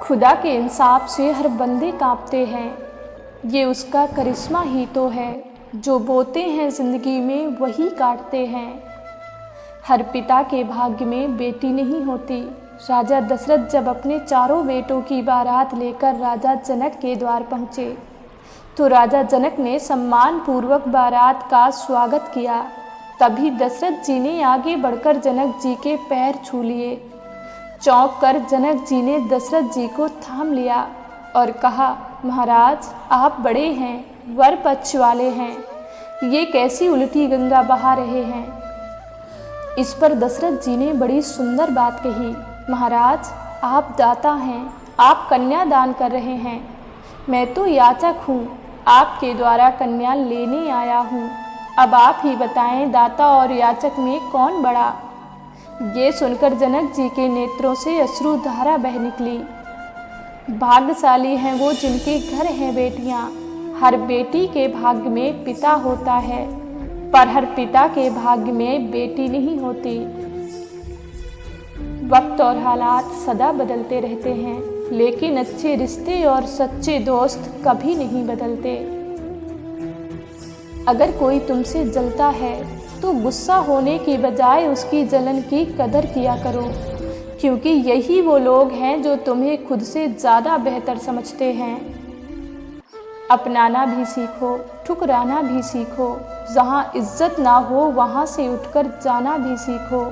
खुदा के इंसाफ से हर बंदे कांपते हैं, ये उसका करिश्मा ही तो है। जो बोते हैं ज़िंदगी में वही काटते हैं। हर पिता के भाग्य में बेटी नहीं होती। राजा दशरथ जब अपने चारों बेटों की बारात लेकर राजा जनक के द्वार पहुँचे तो राजा जनक ने सम्मान पूर्वक बारात का स्वागत किया। तभी दशरथ जी ने आगे बढ़कर जनक जी के पैर छू लिए। चौंक कर जनक जी ने दशरथ जी को थाम लिया और कहा, महाराज आप बड़े हैं, वर पक्ष वाले हैं, ये कैसी उल्टी गंगा बहा रहे हैं। इस पर दशरथ जी ने बड़ी सुंदर बात कही, महाराज आप दाता हैं, आप कन्या दान कर रहे हैं, मैं तो याचक हूँ, आपके द्वारा कन्या लेने आया हूँ। अब आप ही बताएं दाता और याचक में कौन बड़ा। ये सुनकर जनक जी के नेत्रों से अश्रुधारा बह निकली। भाग्यशाली हैं वो जिनके घर हैं बेटियां। हर बेटी के भाग्य में पिता होता है, पर हर पिता के भाग्य में बेटी नहीं होती। वक्त और हालात सदा बदलते रहते हैं, लेकिन अच्छे रिश्ते और सच्चे दोस्त कभी नहीं बदलते। अगर कोई तुमसे जलता है तो गुस्सा होने की बजाय उसकी जलन की कदर किया करो, क्योंकि यही वो लोग हैं जो तुम्हें खुद से ज़्यादा बेहतर समझते हैं। अपनाना भी सीखो, ठुकराना भी सीखो, जहाँ इज्जत ना हो वहाँ से उठकर जाना भी सीखो।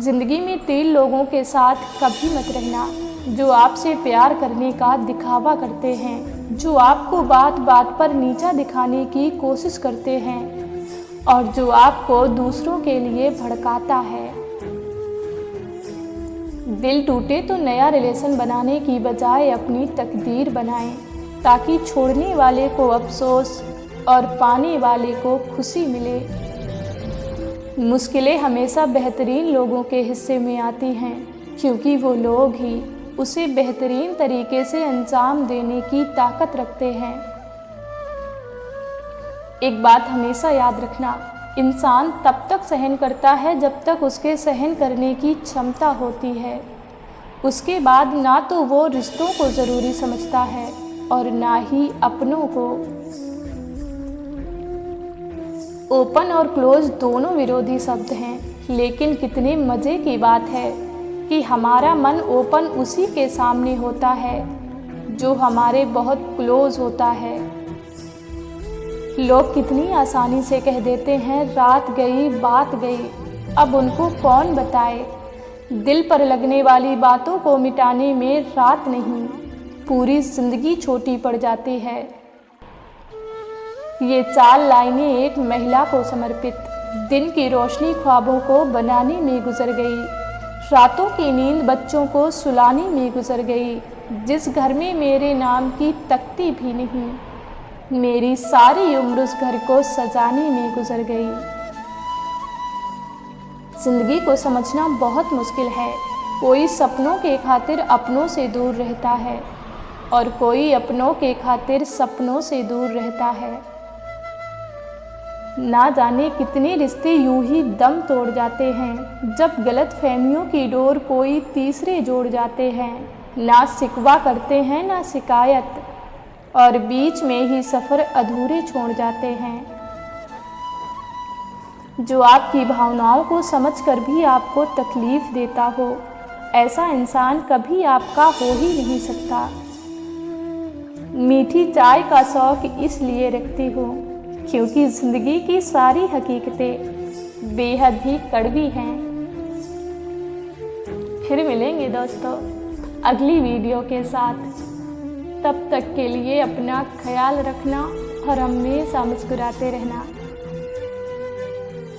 जिंदगी में 3 लोगों के साथ कभी मत रहना, जो आपसे प्यार करने का दिखावा करते हैं, जो आपको बात बात पर नीचा दिखाने की कोशिश करते हैं और जो आपको दूसरों के लिए भड़काता है। दिल टूटे तो नया रिलेशन बनाने की बजाय अपनी तकदीर बनाएं, ताकि छोड़ने वाले को अफसोस और पाने वाले को खुशी मिले। मुश्किलें हमेशा बेहतरीन लोगों के हिस्से में आती हैं, क्योंकि वो लोग ही उसे बेहतरीन तरीके से अंजाम देने की ताकत रखते हैं। एक बात हमेशा याद रखना, इंसान तब तक सहन करता है जब तक उसके सहन करने की क्षमता होती है। उसके बाद ना तो वो रिश्तों को ज़रूरी समझता है और ना ही अपनों को। ओपन और क्लोज दोनों विरोधी शब्द हैं, लेकिन कितने मज़े की बात है कि हमारा मन ओपन उसी के सामने होता है जो हमारे बहुत क्लोज होता है। लोग कितनी आसानी से कह देते हैं रात गई बात गई, अब उनको कौन बताए। दिल पर लगने वाली बातों को मिटाने में रात नहीं, पूरी जिंदगी छोटी पड़ जाती है। ये 4 लाइनें एक महिला को समर्पित। दिन की रोशनी ख्वाबों को बनाने में गुजर गई, रातों की नींद बच्चों को सुलाने में गुजर गई। जिस घर में मेरे नाम की तख्ती भी नहीं, मेरी सारी उम्र उस घर को सजाने में गुजर गई। जिंदगी को समझना बहुत मुश्किल है। कोई सपनों के खातिर अपनों से दूर रहता है और कोई अपनों के खातिर सपनों से दूर रहता है। ना जाने कितने रिश्ते यूं ही दम तोड़ जाते हैं जब गलत फहमियों की डोर कोई तीसरे जोड़ जाते हैं। ना शिकवा करते हैं ना शिकायत, और बीच में ही सफ़र अधूरे छोड़ जाते हैं। जो आपकी भावनाओं को समझकर भी आपको तकलीफ़ देता हो, ऐसा इंसान कभी आपका हो ही नहीं सकता। मीठी चाय का शौक़ इसलिए रखती हूँ क्योंकि ज़िंदगी की सारी हकीकतें बेहद ही कड़वी हैं। फिर मिलेंगे दोस्तों अगली वीडियो के साथ। तब तक के लिए अपना ख्याल रखना और हमेशा मुस्कुराते रहना।